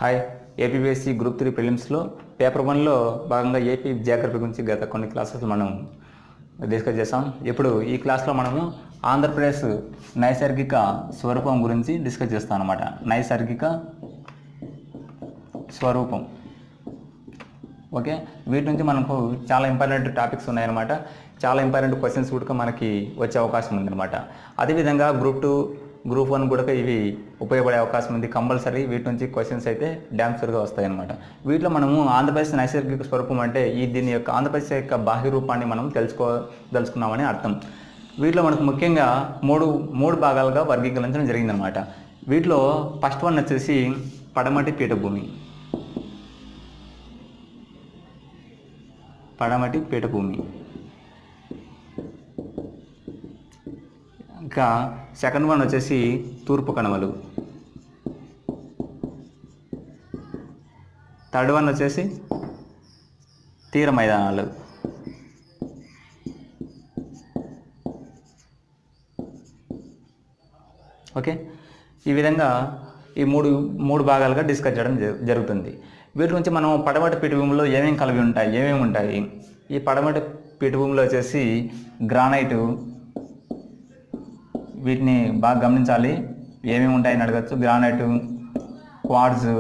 Hi APSC group 3 ప్రిలిమ్స్లో paper 1లో భాగంగా AP geography గురించి గత కొన్ని క్లాసెస్ మనం డిస్కస్ చేసాం. ఇప్పుడు ఈ క్లాస్లో మనము ఆంధ్రప్రదేశ్ నైసర్గిక స్వరూపం గురించి డిస్కస్ చేస్తాం అన్నమాట. నైసర్గిక స్వరూపం. ఓకే, వీటి నుంచి మనకు చాలా ఇంపార్టెంట్ టాపిక్స్ ఉన్నాయన్నమాట. చాలా ఇంపార్టెంట్ క్వశ్చన్స్ కూడా మనకి వచ్చే అవకాశం ఉందన్నమాట. అదేవిధంగా గ్రూప్ 2 గ్రూప్ 1 కూడా ఇవి ఉపయోగపడే అవకాశం ఉంది. కంపల్సరీ వీటి నుంచి క్వశ్చన్స్ అయితే డ్యామ్ షూర్గా వస్తాయన్నమాట. వీటిలో మనము ఆంధ్రప్రదేశ్ నైసర్గిక స్వరూపం అంటే దీని యొక్క ఆంధ్రప్రదేశ్ యొక్క బాహ్య రూపాన్ని మనం తెలుసుకున్నామని అర్థం. వీటిలో మనకు ముఖ్యంగా మూడు భాగాలుగా వర్గీకరించడం జరిగిందనమాట. వీటిలో ఫస్ట్ వన్ వచ్చేసి పడమటి పీఠభూమి. పడమటి పీఠభూమి. ఇంకా సెకండ్ వన్ వచ్చేసి తూర్పు కనుమలు. థర్డ్ వన్ వచ్చేసి తీర మైదానాలు. ఓకే, ఈ విధంగా ఈ మూడు భాగాలుగా డిస్కస్ చేయడం జరుగుతుంది. వీటి నుంచి మనం పడమటి పీఠభూమిలో ఏమేమి ఉంటాయి. ఈ పడమటి పీఠభూమిలో వచ్చేసి గ్రానైటు, వీటిని బాగా గమనించాలి. ఏమేమి ఉంటాయని అడగచ్చు. గ్రానైటు, క్వార్ట్జ్,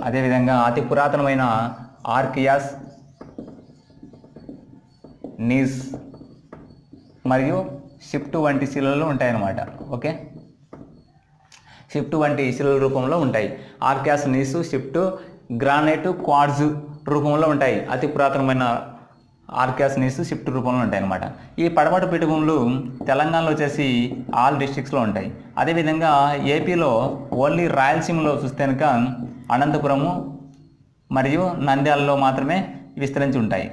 అదేవిధంగా అతి పురాతనమైన ఆర్కియాస్, నీస్ మరియు షిఫ్ట్ వంటి శిలలు ఉంటాయన్నమాట. ఓకే, షిఫ్ట్ వంటి శిలల రూపంలో ఉంటాయి. ఆర్కియాస్, నీసు, షిఫ్ట్, గ్రానైట్, క్వార్ట్జ్ రూపంలో ఉంటాయి. అతి పురాతనమైన ఆర్కియాస్, నీసు షిఫ్ట్ రూపంలో ఉంటాయి అన్నమాట. ఈ పడమటి పీఠభూములు తెలంగాణలో వచ్చేసి ఆల్ డిస్ట్రిక్ట్స్లో ఉంటాయి. అదేవిధంగా ఏపీలో ఓన్లీ రాయలసీమలో చూస్తే కనుక అనంతపురము మరియు నంద్యాలలో మాత్రమే విస్తరించి ఉంటాయి.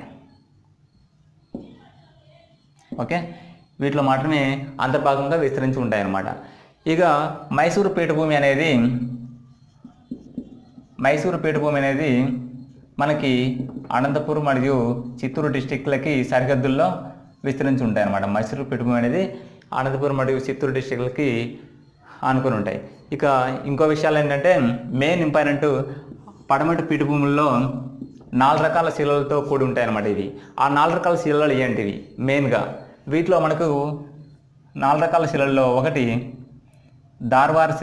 ఓకే, వీటిలో మాత్రమే అంతర్భాగంగా విస్తరించి ఉంటాయి అన్నమాట. ఇక మైసూరు పీఠభూమి అనేది మనకి అనంతపురం మరియు చిత్తూరు డిస్టిక్లకి సరిహద్దుల్లో విస్తరించి ఉంటాయి అన్నమాట. మైసూరు పీఠభూమి అనేది అనంతపురం మరియు చిత్తూరు డిస్టిక్లకి ఆనుకొని ఉంటాయి. ఇక ఇంకో విషయాలు ఏంటంటే మెయిన్ ఇంపార్టెంట్, పడమటి పీఠభూముల్లో 4 రకాల శిలలతో కూడి ఉంటాయి అన్నమాట. ఇవి ఆ 4 రకాల శిలలు ఏంటివి మెయిన్గా? వీటిలో మనకు 4 రకాల శిలల్లో ఒకటి దార్వార్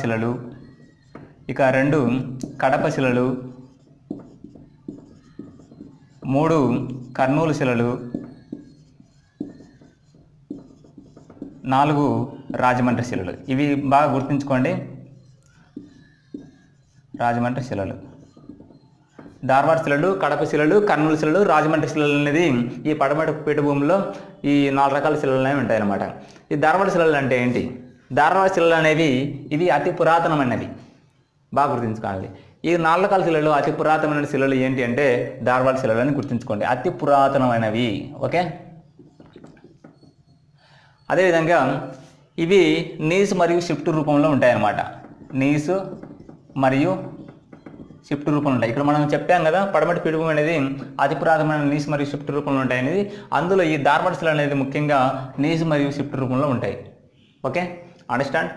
శిలలు, ఇక 2 కడప శిలలు, 3 కర్నూలు శిలలు, 4 రాజమండ్రి శిలలు. ఇవి బాగా గుర్తుంచుకోండి. రాజమండ్రి శిలలు, దార్వార్ శిలలు, కడప శిలలు, కర్నూలు శిలలు, రాజమండ్రి శిలలు అనేది ఈ పడమటి పీఠభూమిలో ఈ 4 రకాల శిలలు అనేవి ఉంటాయి అన్నమాట. ఈ దార్వార్ శిలలు అంటే ఏంటి? దార్వార్ శిలలు అనేవి ఇవి అతి పురాతనమైనవి, బాగా గుర్తుంచుకోవాలి. ఈ 4 రకాల శిలలు అతి పురాతనమైన శిలలు ఏంటి అంటే దార్వార్ శిలలు అని గుర్తుంచుకోండి, అతి పురాతనమైనవి. ఓకే, అదేవిధంగా ఇవి నీస్ మరియు షిఫ్ట్ రూపంలో ఉంటాయన్నమాట. నీస్ మరియు షిఫ్ట్ రూపంలో ఉంటాయి. ఇక్కడ మనం చెప్పాం కదా, పడమటి పీఠభూమి అనేది అతి పురాతనమైన నీస్ మరియు షిఫ్ట్ రూపంలో ఉంటాయి అనేది. అందులో ఈ దార్వార్ శిలలు అనేది ముఖ్యంగా నీస్ మరియు షిఫ్ట్ రూపంలో ఉంటాయి. Okay, understand.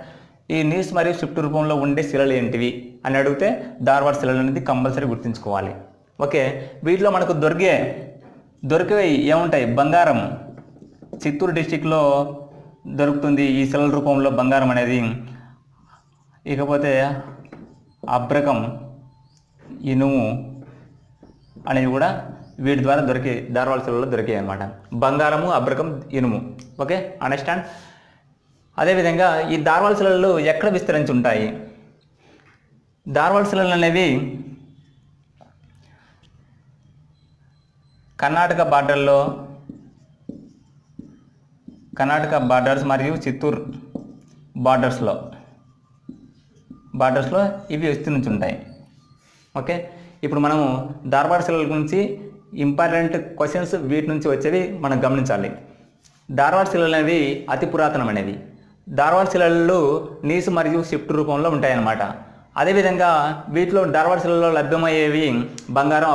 ఈ నీస్ మరియు షిఫ్ట్ రూపంలో ఉండే శిలలు ఏంటివి అని అడిగితే దార్వార్ శిలలు అనేది కంపల్సరీ గుర్తుంచుకోవాలి. ఓకే, వీటిలో మనకు దొరికేవి ఏముంటాయి? బంగారం. చిత్తూరు డిస్టిక్లో దొరుకుతుంది ఈ శిలల రూపంలో బంగారం అనేది. ఇకపోతే అబ్రకం, ఇనుము అనేవి కూడా వీటి ద్వారా దార్వార్ శిలలో దొరికాయి అన్నమాట. బంగారము, అబ్రకం, ఇనుము. Okay, understand. అదేవిధంగా ఈ దార్వార్ శిలలు ఎక్కడ విస్తరించి ఉంటాయి? దార్వార్ శిలలు అనేవి కర్ణాటక బార్డర్స్ మరియు చిత్తూరు బార్డర్స్లో ఇవి విస్తరించి ఉంటాయి. ఓకే, ఇప్పుడు మనము దార్వార్ శిలల గురించి ఇంపార్టెంట్ క్వశ్చన్స్ వీటి నుంచి వచ్చేవి మనం గమనించాలి. దార్వార్ శిలలు అనేవి అతి పురాతనమైనవి. దార్వార్ శిలలు నీసు మరియు షిఫ్ట్ రూపంలో ఉంటాయన్నమాట. అదేవిధంగా వీటిలో దార్వార్ శిలలో లభ్యమయ్యేవి బంగారం,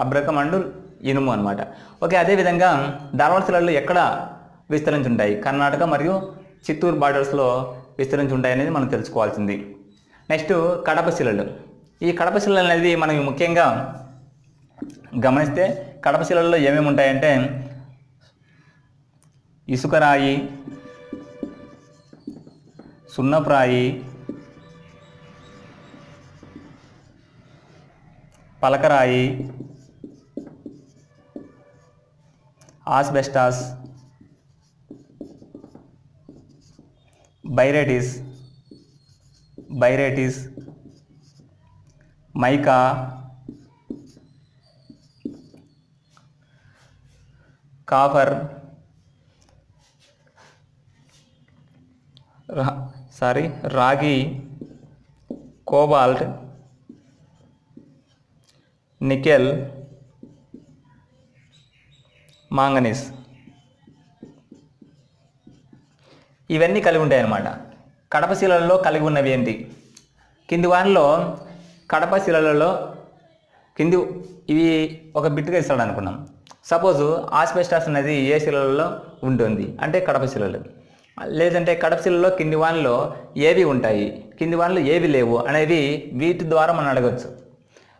అబ్రకం అండ్ ఇనుము అన్నమాట. ఓకే, అదేవిధంగా దార్వార్ శిలలు ఎక్కడ విస్తరించి ఉంటాయి. కర్ణాటక మరియు చిత్తూరు బార్డర్స్లో విస్తరించి ఉంటాయి అనేది మనం తెలుసుకోవాల్సింది. నెక్స్ట్ కడప శిలలు. ఈ కడప శిలలు అనేది మనం ముఖ్యంగా గమనిస్తే కడప శిలల్లో ఏమేమి ఉంటాయంటే ఇసుకరాయి, సున్నప్రాయి, పలకరాయి, ఆస్బెస్టాస్, బైరేటిస్, మైకా, కాఫర్, రాగి, కోబాల్ట్, నికెల్, మాంగనీస్ ఇవన్నీ కలిగి ఉంటాయి అన్నమాట. కడప శిలలలో కలిగి ఉన్నవి ఏంటి? కింది వాటిలో కడప శిలలలో ఇవి ఒక బిట్గా ఇస్తాడు అనుకున్నాం. సపోజు ఆస్బెస్టాస్ అనేది ఏ శిలలలో ఉంటుంది అంటే కడప శిలలు. లేదంటే కడప శిలలో కింది వానిలో ఏవి ఉంటాయి, కింది వానిలో ఏవి లేవు అనేవి వీటి ద్వారా మనం అడగచ్చు.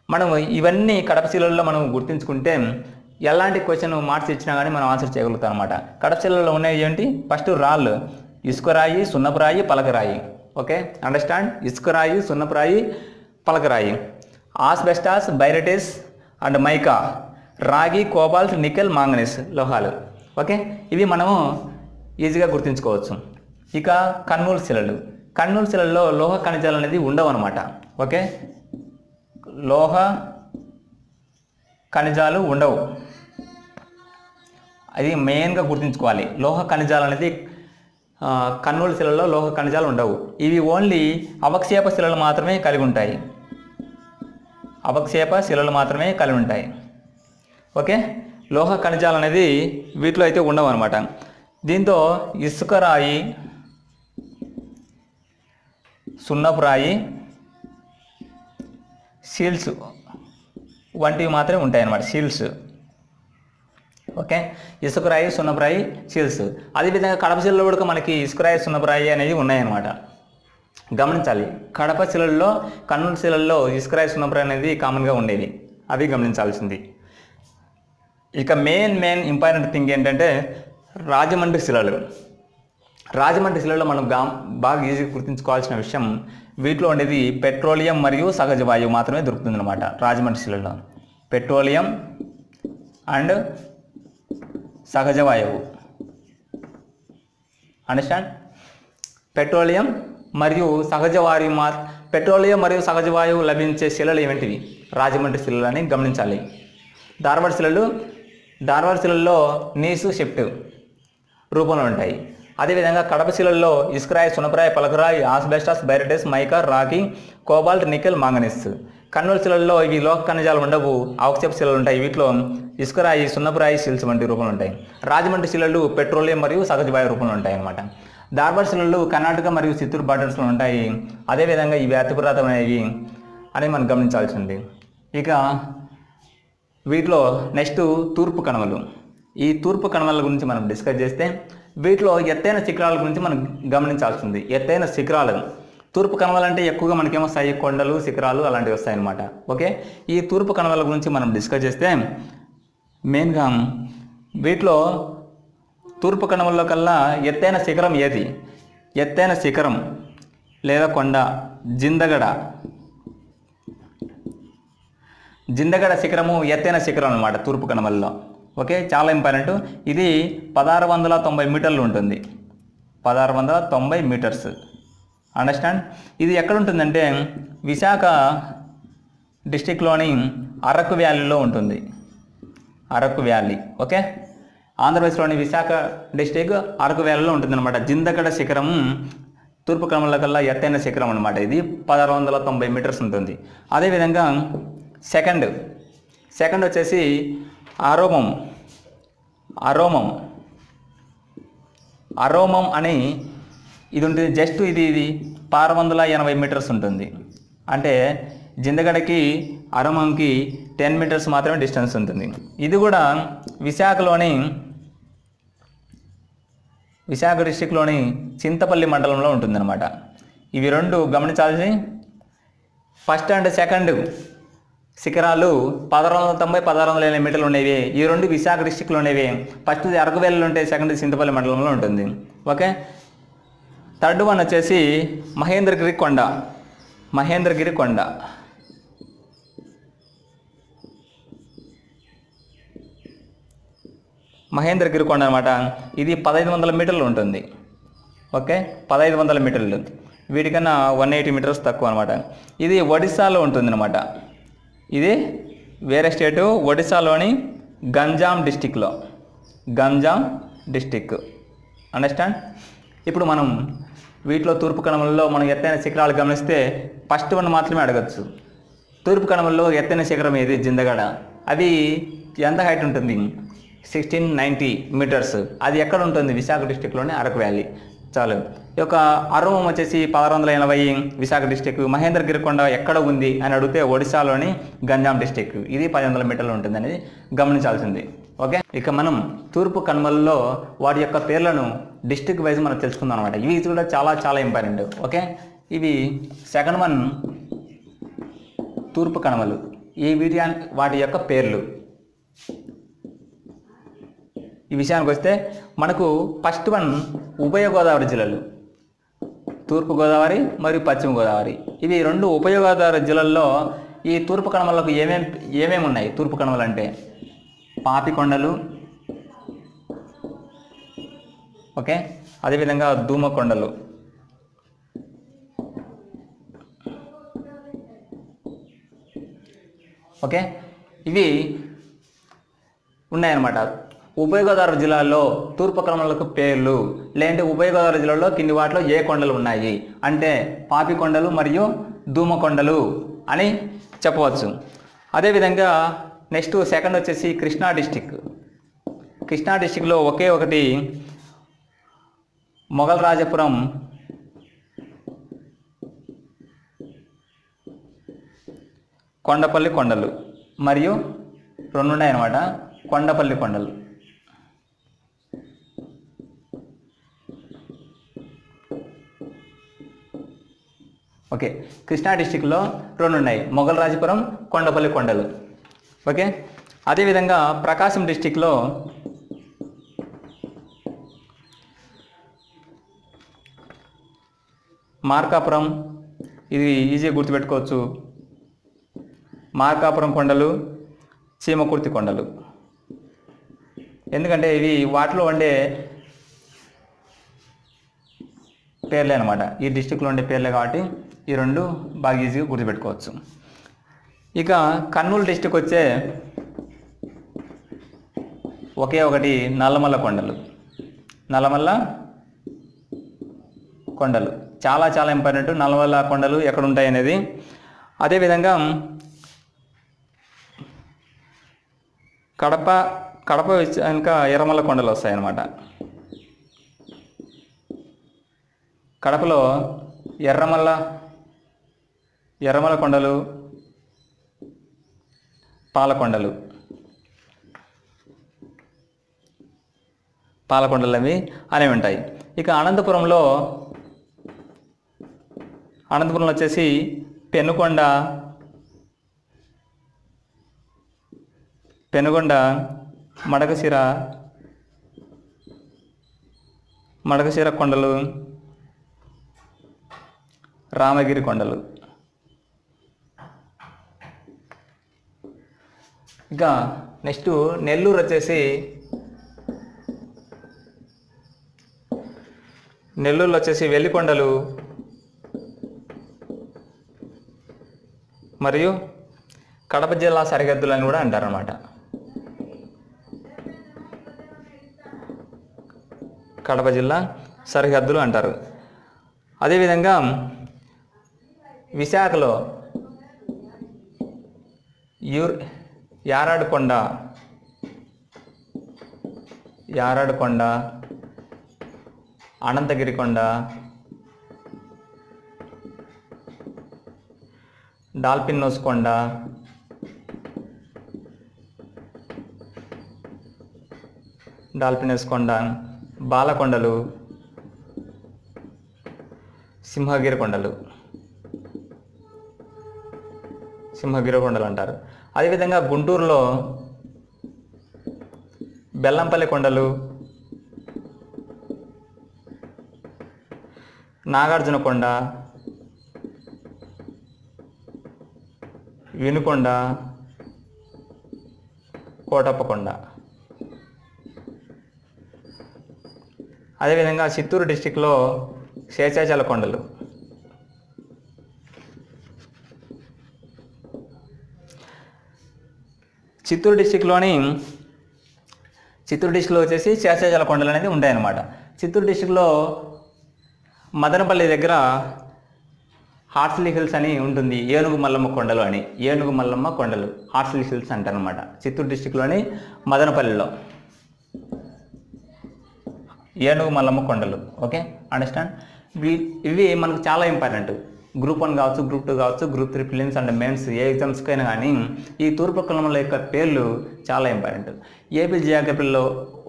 మనం ఇవన్నీ కడప శిలల్లో మనం గుర్తుంచుకుంటే ఎలాంటి క్వశ్చన్ మార్క్స్ ఇచ్చినా కానీ మనం ఆన్సర్ చేయగలుగుతాం అనమాట. కడప శిలలో ఉన్నాయి ఏంటి? ఫస్ట్ రాళ్ళు, ఇసుకరాయి, సున్నపురాయి, పలకరాయి. Okay, understand? ఇసుకరాయి, సున్నపురాయి, పలకరాయి. ఆస్బెస్టాస్, బైరటిస్ అండ్ మైకా, రాగి, కోబాల్ట్, నికెల్, మాంగనీస్ లోహాలు. ఓకే, ఇవి మనము ఈజీగా గుర్తుంచుకోవచ్చు. ఇక కర్నూలు శిలలు. కర్నూలు శిలల్లో లోహ ఖనిజాలు అనేది ఉండవు అనమాట. ఓకే, లోహ ఖనిజాలు ఉండవు, అది మెయిన్గా గుర్తుంచుకోవాలి. లోహ ఖనిజాలు అనేది కర్నూలు శిలలో లోహ ఖనిజాలు ఉండవు. ఇవి ఓన్లీ అవక్షేప శిలలు మాత్రమే కలిగి ఉంటాయి. అవక్షేప శిలలు మాత్రమే కలిగి ఉంటాయి. ఓకే, లోహ ఖనిజాలు అనేది వీటిలో అయితే ఉండవు అనమాట. దీంతో ఇసుకరాయి, సున్నపురాయి, సీల్స్ వంటివి మాత్రమే ఉంటాయి అన్నమాట. సీల్స్. ఓకే, ఇసుకరాయి, సున్నపురాయి, సీల్స్. అదేవిధంగా కడప శిలలో కూడా మనకి ఇసుకరాయి, సున్నపురాయి అనేవి ఉన్నాయన్నమాట. గమనించాలి. కడప శిలల్లో, కర్నూలు శిలల్లో ఇసుకరాయి, సున్నపురాయి అనేది కామన్గా ఉండేది. అవి గమనించాల్సింది. ఇక మెయిన్ ఇంపార్టెంట్ థింగ్ ఏంటంటే రాజమండ్రి శిలలు. రాజమండ్రి శిలలో మనం బాగా ఈజీగా గుర్తుంచుకోవాల్సిన విషయం, వీటిలో ఉండేది పెట్రోలియం మరియు సహజ వాయువు మాత్రమే దొరుకుతుంది అనమాట. రాజమండ్రి శిలలో పెట్రోలియం అండ్ సహజ వాయువు. అండర్స్టాండ్? పెట్రోలియం మరియు సహజ వాయువు పెట్రోలియం మరియు సహజ వాయువు లభించే శిలలు ఏమిటివి? రాజమండ్రి శిలలు అని గమనించాలి. ధార్వాడ్ శిలల్లో నీసు, షిఫ్ట్ రూపంలో ఉంటాయి. అదేవిధంగా కడప శిలల్లో ఇసుకరాయి, సున్నపురాయి, పలకరాయి, ఆస్బెస్టాస్, బైరటిస్, మైకా, రాగి, కోబాల్ట్, నికెల్, మాంగనీస్. కర్నూలు శిలల్లో ఇవి లోహ ఖనిజాలు ఉండవు, అవక్షేప శిలలు ఉంటాయి. వీటిలో ఇసుకరాయి, సున్నపురాయి, సిల్స్ వంటి రూపంలో ఉంటాయి. రాజమండ్రి శిలలు పెట్రోలియం మరియు సహజ వాయు రూపంలో ఉంటాయి అన్నమాట. ధార్వాడ్ శిలలు కర్ణాటక మరియు చిత్తూరు బార్డర్స్లో ఉంటాయి. అదేవిధంగా ఇవి అతి పురాతనమైనవి అని మనం గమనించాల్సింది. ఇక వీటిలో నెక్స్ట్ తూర్పు కణవలు. ఈ తూర్పు కణవల గురించి మనం డిస్కస్ చేస్తే వీటిలో ఎత్తైన శిఖరాల గురించి మనం గమనించాల్సింది. ఎత్తైన శిఖరాలు తూర్పు కణవలు అంటే ఎక్కువగా మనకేమొస్తాయి? కొండలు, శిఖరాలు అలాంటివి వస్తాయన్నమాట. ఓకే, ఈ తూర్పు కణవల గురించి మనం డిస్కస్ చేస్తే మెయిన్గా వీటిలో తూర్పు కణవల్లో కల్లా ఎత్తైన శిఖరం ఏది? ఎత్తైన శిఖరం లేదా కొండ జిందగడ శిఖరము ఎత్తైన శిఖరం అన్నమాట తూర్పు కణవల్లో. ఓకే, చాలా ఇంపార్టెంట్. ఇది 1690 మీటర్లు ఉంటుంది. 1690 మీటర్స్. అండర్స్టాండ్? ఇది ఎక్కడ ఉంటుందంటే విశాఖ డిస్టిక్లోని అరకు వ్యాలీలో ఉంటుంది. అరకు వ్యాలీ. ఓకే, ఆంధ్రప్రదేశ్లోని విశాఖ డిస్టిక్ అరకు వ్యాలీలో ఉంటుంది అనమాట. జిందగడ శిఖరం తూర్పు కణవల కల్లా ఎత్తైన శిఖరం అనమాట. ఇది 1690 మీటర్స్ ఉంటుంది. అదేవిధంగా సెకండ్ వచ్చేసి అరోమం అని ఇది ఉంటుంది. జస్ట్ ఇది 680 మీటర్స్ ఉంటుంది. అంటే జిందగడకి అరోమంకి 10 మీటర్స్ మాత్రమే డిస్టెన్స్ ఉంటుంది. ఇది కూడా విశాఖలోని విశాఖ డిస్టిక్లోని చింతపల్లి మండలంలో ఉంటుందన్నమాట. ఇవి రెండు గమనించాల్సి. ఫస్ట్ అండ్ సెకండ్ శిఖరాలు 1690, 1650 మీటర్లు ఉండేవి. ఈ రెండు విశాఖ డిస్టిక్లో ఉండేవి. ఫస్ట్ అరకువేలలో ఉంటే సెకండ్ చింతపల్లి మండలంలో ఉంటుంది. ఓకే. థర్డ్ వన్ వచ్చేసి మహేంద్రగిరి కొండ. మహేంద్రగిరి కొండ మహేంద్రగిరి కొండ అనమాట. ఇది 1500 మీటర్లు ఉంటుంది. ఓకే, 1500 మీటర్లు. వీటికన్నా 180 మీటర్స్ తక్కువ అనమాట. ఇది ఒడిస్సాలో ఉంటుందన్నమాట. ఇది వేరే స్టేటు, ఒడిస్సాలోని గంజాం డిస్టిక్లో. గంజాం డిస్టిక్. అండర్స్టాండ్? ఇప్పుడు మనం వీటిలో తూర్పు కనుమలలో మనం ఎత్తైన శిఖరాలు గమనిస్తే ఫస్ట్ వన్ మాత్రమే అడగచ్చు. తూర్పు కనుమలలో ఎత్తైన శిఖరం ఏది? జిందగడ. అది ఎంత హైట్ ఉంటుంది? 1690 మీటర్స్. అది ఎక్కడ ఉంటుంది? విశాఖ డిస్టిక్లోని అరకు వ్యాలీ. చాలు. ఈ యొక్క అరువం వచ్చేసి 1680 విశాఖ డిస్టిక్. మహేంద్రగిరి కొండ ఎక్కడ ఉంది అని అడిగితే ఒడిశాలోని గంజాం డిస్టిక్. ఇది 1500 మీటర్లు ఉంటుంది అనేది గమనించాల్సింది. ఓకే. ఇక మనం తూర్పు కనుమలలో వాటి యొక్క పేర్లను డిస్టిక్ వైజ్ మనం తెలుసుకుందాం అనమాట. ఇవి కూడా చాలా చాలా ఇంపార్టెంట్. ఓకే. ఇవి సెకండ్ వన్ తూర్పు కనుమలు. వాటి యొక్క పేర్లు. ఈ విషయానికి వస్తే మనకు ఫస్ట్ వన్ ఉభయ గోదావరి జిల్లాలు, తూర్పు గోదావరి మరియు పశ్చిమ గోదావరి. ఇవి రెండు ఉభయ గోదావరి జిల్లాల్లో ఈ తూర్పు కనుమలకు ఏమేమి ఉన్నాయి? తూర్పు కనుమలు అంటే పాపికొండలు, ఓకే, అదేవిధంగా ధూమకొండలు, ఓకే, ఇవి ఉన్నాయన్నమాట. ఉభయ గోదావరి జిల్లాలో తూర్పు కనుమలకు పేర్లు. లేదంటే ఉభయ గోదావరి జిల్లాలో కింది వాటిలో ఏ కొండలు ఉన్నాయి అంటే పాపికొండలు మరియు ధూమకొండలు అని చెప్పవచ్చు. అదేవిధంగా నెక్స్ట్ సెకండ్ వచ్చేసి కృష్ణా డిస్టిక్. కృష్ణా డిస్టిక్లో ఒకే ఒకటి మొఘల్ రాజపురం కొండపల్లి కొండలు మరియు రెండు ఉన్నాయన్నమాట, కొండపల్లి కొండలు. ఓకే, కృష్ణా డిస్టిక్లో రెండు ఉన్నాయి, మొఘల్ రాజపురం, కొండపల్లి కొండలు. ఓకే. అదేవిధంగా ప్రకాశం డిస్టిక్లో మార్కాపురం, ఇది ఈజీగా గుర్తుపెట్టుకోవచ్చు. మార్కాపురం కొండలు, చీమకుర్తి కొండలు. ఎందుకంటే ఇవి వాటిలో ఉండే పేర్లే అనమాట. ఈ డిస్టిక్లో ఉండే పేర్లే కాబట్టి ఈ రెండు బాగా ఈజీగా గుర్తుపెట్టుకోవచ్చు. ఇక కర్నూలు డిస్టిక్ వచ్చే ఒకే ఒకటి నల్లమల్ల కొండలు. నల్లమల్ల కొండలు చాలా చాలా ఇంపార్టెంట్. నల్లమల్ల కొండలు ఎక్కడ ఉంటాయి అనేది. అదేవిధంగా కడప ఇంకా ఎర్రమల్ల కొండలు వస్తాయన్నమాట. కడపలో ఎర్రమల్ల కొండలు, పాలకొండలు అవి అనేవి ఉంటాయి. ఇక అనంతపురంలో వచ్చేసి పెనుగొండ, మడకశిర కొండలు, రామగిరి కొండలు. ఇక నెక్స్ట్ నెల్లూరు వచ్చేసి నెల్లూరులో వచ్చేసి వెల్లికొండలు మరియు కడప జిల్లా సరిహద్దులు అని కూడా అంటారన్నమాట. కడప జిల్లా సరిహద్దులు అంటారు. అదేవిధంగా విశాఖలో యారాడుకొండ, అనంతగిరి కొండ, డాల్ఫిన్ కొండ, బాలకొండలు, సింహగిరి కొండలు అంటారు. అదేవిధంగా గుంటూరులో బెల్లంపల్లి కొండలు, నాగార్జున కొండ, వినుకొండ, కోటప్ప కొండ. అదేవిధంగా చిత్తూరు డిస్టిక్లో శేషాచల కొండలు, చిత్తూరు డిస్టిక్లో వచ్చేసి శేషాచల కొండలు అనేది ఉంటాయన్నమాట. చిత్తూరు డిస్టిక్లో మదనపల్లి దగ్గర హార్స్లీ హిల్స్ అని ఉంటుంది, ఏనుగు మల్లమ్మ కొండలు అని. ఏనుగు మల్లమ్మ కొండలు హార్స్లీ హిల్స్ అంటారనమాట చిత్తూరు డిస్టిక్లోని మదనపల్లిలో ఏనుగు మల్లమ్మ కొండలు. Okay, understand. ఇవి మనకు చాలా ఇంపార్టెంట్. గ్రూప్ 1 కావచ్చు, గ్రూప్ 2 కావచ్చు, గ్రూప్ 3 ప్రిలిమ్స్ అండ్ మెయిన్స్ ఏ ఎగ్జామ్స్కైనా కానీ ఈ తూర్పు కనుమల యొక్క పేర్లు చాలా ఇంపార్టెంట్. ఏపీ జియోగ్రఫీలో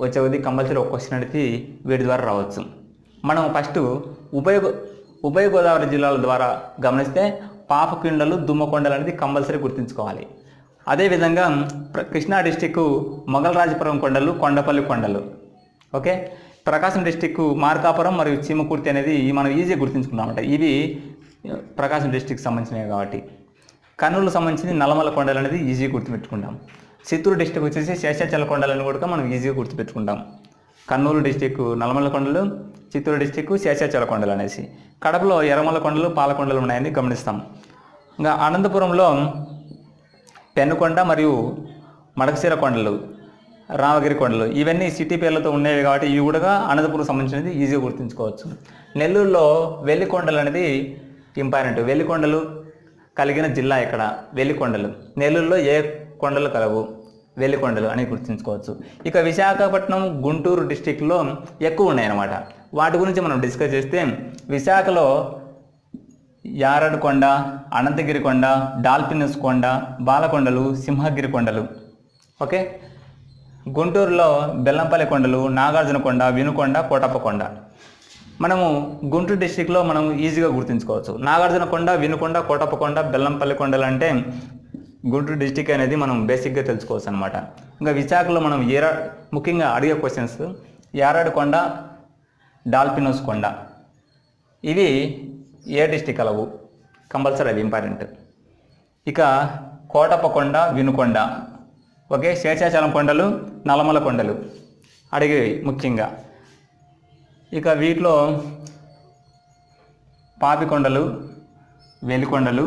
వచ్చేది కంపల్సరీ ఒక క్వశ్చన్ అనేది వీటి ద్వారా రావచ్చు. మనం ఫస్ట్ ఉభయ గోదావరి జిల్లాల ద్వారా గమనిస్తే పాపకొండలు, దుమ్మకొండలు అనేది కంపల్సరీ గుర్తుంచుకోవాలి. అదేవిధంగా కృష్ణా డిస్టిక్ మొగల్రాజపురం కొండలు, కొండపల్లి కొండలు. ఓకే, ప్రకాశం డిస్టిక్ మార్కాపురం మరియు చీమకుర్తి అనేది మనం ఈజీగా గుర్తుంచుకున్నామంట. ఇవి ప్రకాశం డిస్టిక్ సంబంధించినవి కాబట్టి. కర్నూలు సంబంధించింది నల్లమల కొండలు అనేది ఈజీగా గుర్తుపెట్టుకుంటాం. చిత్తూరు డిస్టిక్ వచ్చేసి శేషాచల కొండలను కూడా మనం ఈజీగా గుర్తుపెట్టుకుంటాం. కర్నూలు డిస్టిక్ నల్లమల కొండలు, చిత్తూరు డిస్టిక్ శేషాచల కొండలు అనేసి. కడపలో ఎర్రమల కొండలు, పాలకొండలు ఉన్నాయని గమనిస్తాం. ఇంకా అనంతపురంలో పెనుకొండ మరియు మడకశిర కొండలు, రామగిరి కొండలు, ఇవన్నీ సిటీ పేర్లతో ఉండేవి కాబట్టి ఇవి కూడా అనంతపురం సంబంధించినది ఈజీగా గుర్తుంచుకోవచ్చు. నెల్లూరులో వెల్లికొండలు అనేది ఇంపార్టెంట్. వెల్లికొండలు కలిగిన జిల్లా ఇక్కడ వెల్లికొండలు. నెల్లూరులో ఏ కొండలు కలవు, వెల్లికొండలు అని గుర్తుంచుకోవచ్చు. ఇక విశాఖపట్నం, గుంటూరు డిస్టిక్లో ఎక్కువ ఉన్నాయన్నమాట. వాటి గురించి మనం డిస్కస్ చేస్తే విశాఖలో యారడు కొండ, అనంతగిరి కొండ, డాల్ఫినస్ కొండ, బాలకొండలు, సింహగిరి కొండలు. ఓకే, గుంటూరులో బెల్లంపల్లి కొండలు, నాగార్జున కొండ, వినుకొండ, కోటప్ప కొండ. మనము గుంటూరు డిస్టిక్లో మనం ఈజీగా గుర్తుంచుకోవచ్చు. నాగార్జున కొండ, వినుకొండ, కోటప్ప కొండ, బెల్లంపల్లి కొండలు అంటే గుంటూరు డిస్టిక్ అనేది మనం బేసిక్గా తెలుసుకోవచ్చు అనమాట. ఇంకా విశాఖలో మనం ముఖ్యంగా అడిగే క్వశ్చన్స్ యారాడు కొండ, డాల్ఫినోస్ కొండ, ఇవి ఏ డిస్టిక్ కలవు, కంపల్సరీ అది ఇంపార్టెంట్. ఇక కోటప్ప కొండ, వినుకొండ. ఓకే, శేషాచలం కొండలు, నల్లమల కొండలు అడిగేవి ముఖ్యంగా. ఇక వీటిలో పాపికొండలు, వెలికొండలు,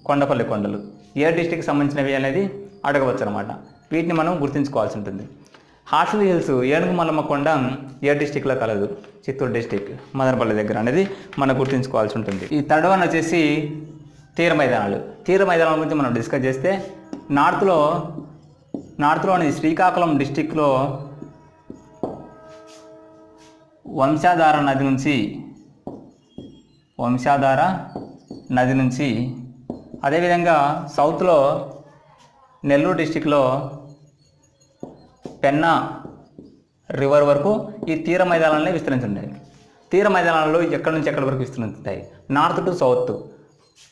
కొండపల్లి కొండలు ఏ డిస్టిక్కి సంబంధించినవి అనేది అడగవచ్చు అనమాట. వీటిని మనం గుర్తుంచుకోవాల్సి ఉంటుంది. హార్స్లీ హిల్స్, ఏనుగు మల్లమ్మ కొండ ఏ డిస్టిక్లో కలదు, చిత్తూరు డిస్టిక్ మదనపల్లి దగ్గర అనేది మనం గుర్తుంచుకోవాల్సి ఉంటుంది. ఈ థర్డ్ వన్ వచ్చేసి తీర మైదానాలు. తీర మైదానాల గురించి మనం డిస్కస్ చేస్తే నార్త్లోని శ్రీకాకుళం డిస్టిక్లో వంశాధార నది నుంచి అదేవిధంగా సౌత్లో నెల్లూరు డిస్టిక్లో పెన్నా రివర్ వరకు ఈ తీర మైదానాలనే విస్తరించుంటాయి. తీర మైదానాలు ఎక్కడి నుంచి ఎక్కడి వరకు విస్తరించుంటాయి, నార్త్ టు సౌత్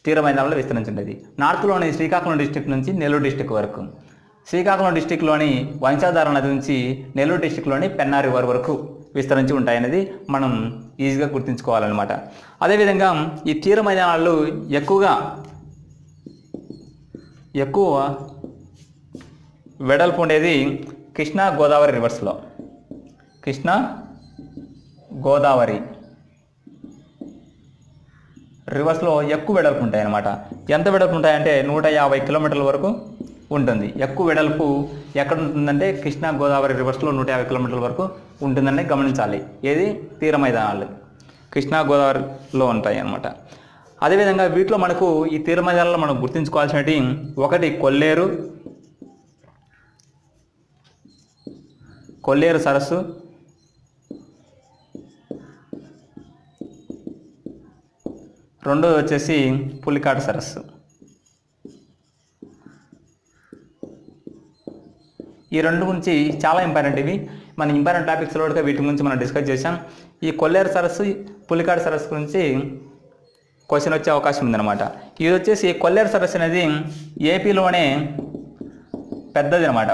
తీర మైదానాలు విస్తరించుంటుంది. నార్త్లోని శ్రీకాకుళం డిస్టిక్ నుంచి నెల్లూరు డిస్టిక్ వరకు, శ్రీకాకుళం డిస్టిక్లోని వంశాధార నది నుంచి నెల్లూరు డిస్టిక్లోని పెన్నా రివర్ వరకు విస్తరించి ఉంటాయనేది మనం ఈజీగా గుర్తుంచుకోవాలన్నమాట. అదేవిధంగా ఈ తీర మైదానాలు ఎక్కువ వెడల్పు ఉండేది కృష్ణా గోదావరి రివర్స్లో. కృష్ణా గోదావరి రివర్స్లో ఎక్కువ వెడల్పు ఉంటాయి అన్నమాట. ఎంత వెడల్పు ఉంటాయంటే 150 కిలోమీటర్ల వరకు ఉంటుంది. ఎక్కువ వెడల్పు ఎక్కడ ఉంటుందంటే కృష్ణా గోదావరి రివర్స్లో 150 కిలోమీటర్ల వరకు ఉంటుందని గమనించాలి. ఏది తీర మైదానాలు కృష్ణా గోదావరిలో ఉంటాయి అన్నమాట. అదేవిధంగా వీటిలో మనకు ఈ తీర మైదానాల్లో మనం గుర్తుంచుకోవాల్సినవి ఒకటి కొల్లేరు సరస్సు, రెండోది వచ్చేసి పులికాటు సరస్సు. ఈ రెండు గురించి చాలా ఇంపార్టెంట్. ఇవి మన ఇంపార్టెంట్ టాపిక్స్లో కూడా వీటి గురించి మనం డిస్కస్ చేసాం. ఈ కొల్లేరు సరస్సు, పులికాడు సరస్సు గురించి క్వశ్చన్ వచ్చే అవకాశం ఉందన్నమాట. ఇది వచ్చేసి కొల్లేరు సరస్సు అనేది ఏపీలోనే పెద్దది అనమాట.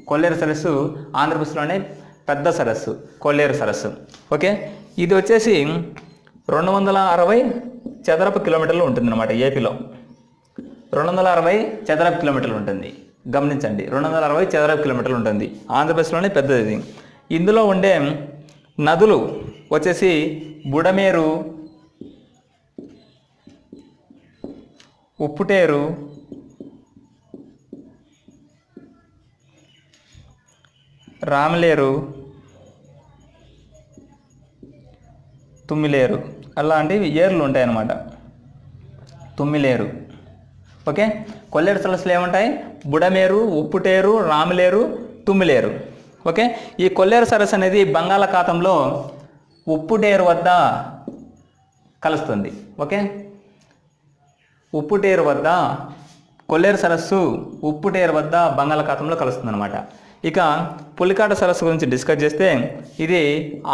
కొల్లేరు సరస్సు ఆంధ్రప్రదేశ్లోనే పెద్ద సరస్సు కొల్లేరు సరస్సు. ఓకే, ఇది వచ్చేసి 260 చదరపు కిలోమీటర్లు ఉంటుందన్నమాట. ఏపీలో 260 చదరపు కిలోమీటర్లు ఉంటుంది. గమనించండి, 260 చదరపు కిలోమీటర్లు ఉంటుంది. ఆంధ్రప్రదేశ్లోనే పెద్దది. ఇందులో ఉండే నదులు వచ్చేసి బుడమేరు, ఉప్పుటేరు, రామలేరు, తుమ్మిలేరు అలాంటివి ఏర్లు ఉంటాయన్నమాట. తుమ్మిలేరు. ఓకే, కొల్లేరు సరస్సులు ఏముంటాయి? బుడమేరు, ఉప్పుటేరు, రామలేరు, తుమ్మిలేరు. ఓకే, ఈ కొల్లేరు సరస్సు అనేది బంగాళాఖాతంలో ఉప్పుటేరు వద్ద కలుస్తుంది. ఓకే, ఉప్పుటేరు వద్ద కొల్లేరు సరస్సు ఉప్పుటేరు వద్ద బంగాళాఖాతంలో కలుస్తుంది అనమాట. ఇక పులికాటు సరస్సు గురించి డిస్కస్ చేస్తే ఇది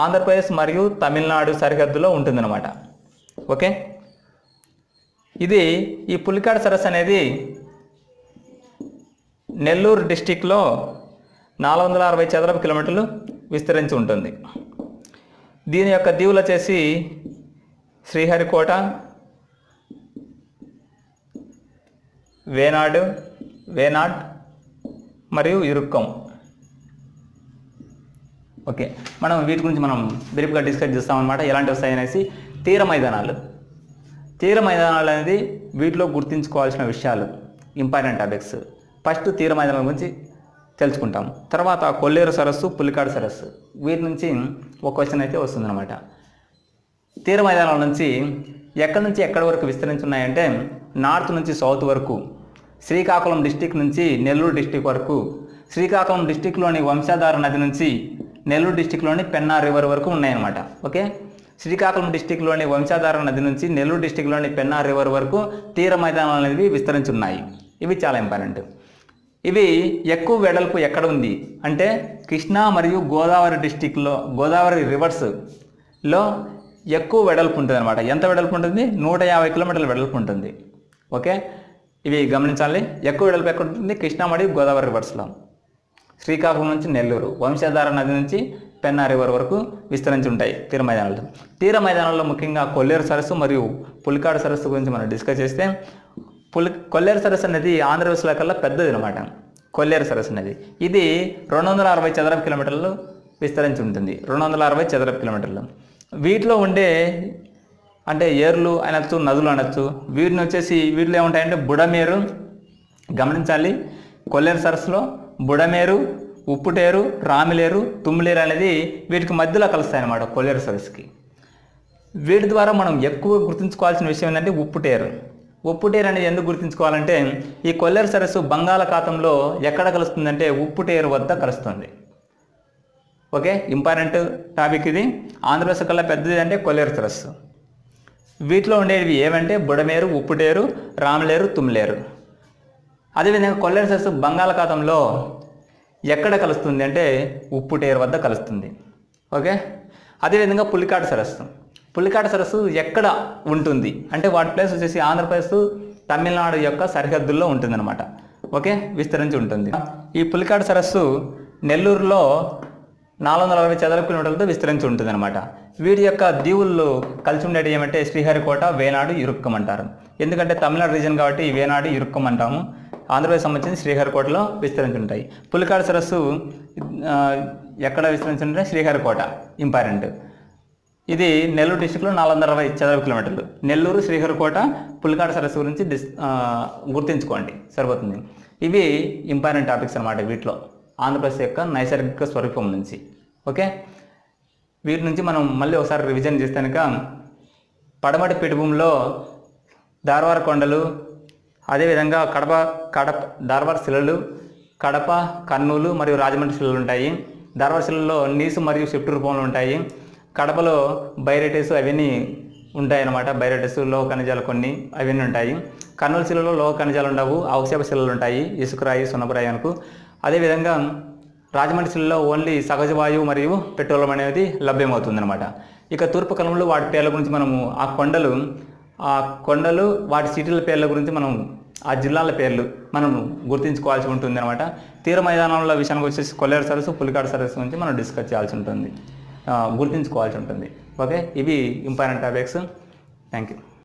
ఆంధ్రప్రదేశ్ మరియు తమిళనాడు సరిహద్దులో ఉంటుందన్నమాట. ఓకే, ఇది ఈ పులికాటు సరస్సు అనేది నెల్లూరు డిస్టిక్లో 460 చదరపు కిలోమీటర్లు విస్తరించి ఉంటుంది. దీని యొక్క దీవులు వచ్చేసి శ్రీహరికోట, వేనాడ్ మరియు ఇరుక్కం. ఓకే, మనం వీటి గురించి మనం బ్రీఫ్గా డిస్కస్ చేస్తామన్నమాట. ఎలాంటి వస్తాయి అనేసి తీర మైదానాలు అనేది వీటిలో గుర్తుంచుకోవాల్సిన విషయాలు, ఇంపార్టెంట్ టాపిక్స్. ఫస్ట్ తీర మైదానాల గురించి తెలుసుకుంటాం. తర్వాత కొల్లేరు సరస్సు, పులికాడు సరస్సు, వీటి నుంచి ఒక క్వశ్చన్ అయితే వస్తుందన్నమాట. తీర మైదానాల నుంచి ఎక్కడి వరకు విస్తరించి ఉన్నాయంటే నార్త్ నుంచి సౌత్ వరకు, శ్రీకాకుళం డిస్టిక్ నుంచి నెల్లూరు డిస్టిక్ వరకు, శ్రీకాకుళం డిస్టిక్లోని వంశాధార నది నుంచి నెల్లూరు డిస్టిక్లోని పెన్నా రివర్ వరకు ఉన్నాయన్నమాట. ఓకే, శ్రీకాకుళం డిస్టిక్లోని వంశాధార నది నుంచి నెల్లూరు డిస్టిక్లోని పెన్నా రివర్ వరకు తీర మైదానాలు అనేవి విస్తరించి ఉన్నాయి. ఇవి చాలా ఇంపార్టెంట్. ఇవి ఎక్కువ వెడల్పు ఎక్కడ ఉంది అంటే కృష్ణా మరియు గోదావరి డిస్టిక్లో, గోదావరి రివర్స్లో ఎక్కువ వెడల్పు ఉంటుంది అనమాట. ఎంత వెడల్పు ఉంటుంది? 150 కిలోమీటర్ల వెడల్పు ఉంటుంది. ఓకే, ఇవి గమనించాలి. ఎక్కువ వెడల్పు ఎక్కడ ఉంటుంది? కృష్ణా మరియు గోదావరి రివర్స్లో. శ్రీకాకుళం నుంచి నెల్లూరు, వంశాధార నది నుంచి పెన్నా రివర్ వరకు విస్తరించి ఉంటాయి తీర మైదానాలు. తీర మైదానాల్లో ముఖ్యంగా కొల్లేరు సరస్సు మరియు పులికాడు సరస్సు గురించి మనం డిస్కస్ చేస్తే కొల్లేరు సరస్సు అనేది ఆంధ్రప్రదేశ్లో కల్లా పెద్దది అనమాట. కొల్లేరు సరస్సు అనేది ఇది 260 చదరపు కిలోమీటర్లు విస్తరించి ఉంటుంది. 260 చదరపు కిలోమీటర్లు. వీటిలో ఉండే అంటే ఏర్లు అనొచ్చు, నదులు అనొచ్చు. వీటిలో ఏముంటాయంటే బుడమేరు, గమనించాలి, కొల్లేరు సరస్సులో బుడమేరు, ఉప్పుటేరు, రామిలేరు, తుమ్మిలేరు అనేది వీటికి మధ్యలో కలుస్తాయి అన్నమాట కొల్లేరు సరస్సుకి. వీటి ద్వారా మనం ఎక్కువ గుర్తుంచుకోవాల్సిన విషయం ఏంటంటే ఉప్పుటేరు అనేది ఎందుకు గుర్తుంచుకోవాలంటే ఈ కొల్లేరు సరస్సు బంగాళాఖాతంలో ఎక్కడ కలుస్తుందంటే ఉప్పుటేరు వద్ద కలుస్తుంది. ఓకే, ఇంపార్టెంట్ టాపిక్ ఇది. ఆంధ్రప్రదేశ్ కల్లా పెద్దది అంటే కొల్లేరు సరస్సు. వీటిలో ఉండేవి ఏమంటే బుడమేరు, ఉప్పుటేరు, రామలేరు, తుమ్మిలేరు. అదేవిధంగా కొల్లేరు సరస్సు బంగాళాఖాతంలో ఎక్కడ కలుస్తుంది అంటే ఉప్పుటేరు వద్ద కలుస్తుంది. ఓకే, అదేవిధంగా పులికాటు సరస్సు ఎక్కడ ఉంటుంది అంటే వాటి ప్లేస్ వచ్చేసి ఆంధ్రప్రదేశ్ తమిళనాడు యొక్క సరిహద్దుల్లో ఉంటుందన్నమాట. ఓకే, విస్తరించి ఉంటుంది. ఈ పులికాటు సరస్సు నెల్లూరులో 460 చదరపు కిలోమీటర్లతో విస్తరించి ఉంటుంది అనమాట. వీటి యొక్క దీవుల్లో కలిసి ఉండేది ఏమంటే శ్రీహరికోట, వేనాడు, ఇరుక్కం అంటారు. ఎందుకంటే తమిళనాడు రీజన్ కాబట్టి ఈ వేనాడు, ఇరుక్కం అంటాము. ఆంధ్రప్రదేశ్ సంబంధించి శ్రీహరికోటలో విస్తరించి ఉంటాయి. పులికాడు సరస్సు ఎక్కడ విస్తరించి ఉంటే శ్రీహరికోట, ఇంపార్టెంట్. ఇది నెల్లూరు డిస్టిక్లో 460 చదరపు కిలోమీటర్లు. నెల్లూరు, శ్రీహరికోట, పులికాడు సరస్సు గురించి గుర్తుంచుకోండి, సరిపోతుంది. ఇవి ఇంపార్టెంట్ టాపిక్స్ అనమాట. వీటిలో ఆంధ్రప్రదేశ్ యొక్క నైసర్గిక స్వరూపం నుంచి. ఓకే, వీటి నుంచి మనం మళ్ళీ ఒకసారి రివిజన్ చేస్తే కనుక పడమటి పీఠభూమిలో ధార్వార్ కొండలు, అదేవిధంగా ధార్వార్ శిలలు, కడప, కర్నూలు మరియు రాజమండ్రి శిలలు ఉంటాయి. ధార్వార్ శిలలో నీసు మరియు షిఫ్ట్ రూపంలో ఉంటాయి. కడపలో బైరేటస్ అవన్నీ ఉంటాయన్నమాట. బైరేటస్ లోహ ఖనిజాలు కొన్ని అవన్నీ ఉంటాయి. కర్నూలు శిలలో లోహ ఖనిజాలు ఉండవు, అవక్షేప శిలలు ఉంటాయి, ఇసుకరాయి, సున్నపురాయి అనుకు. అదేవిధంగా రాజమండ్రిలో ఓన్లీ సహజ వాయువు మరియు పెట్రోలియం అనేది లభ్యమవుతుందన్నమాట. ఇక తూర్పు కనుమలు వాటి పేర్ల గురించి మనము ఆ కొండలు వాటి సిటీల పేర్ల గురించి మనం ఆ జిల్లాల పేర్లు మనం గుర్తుంచుకోవాల్సి ఉంటుంది అనమాట. తీర మైదానంలో విషయానికి వచ్చేసి కొల్లేరు సరస్సు, పులికాటు సరస్సు గురించి మనం డిస్కస్ చేయాల్సి ఉంటుంది, గుర్తుంచుకోవాల్సి ఉంటుంది. ఓకే, ఇవి ఇంపార్టెంట్ టాపిక్స్. Thank you.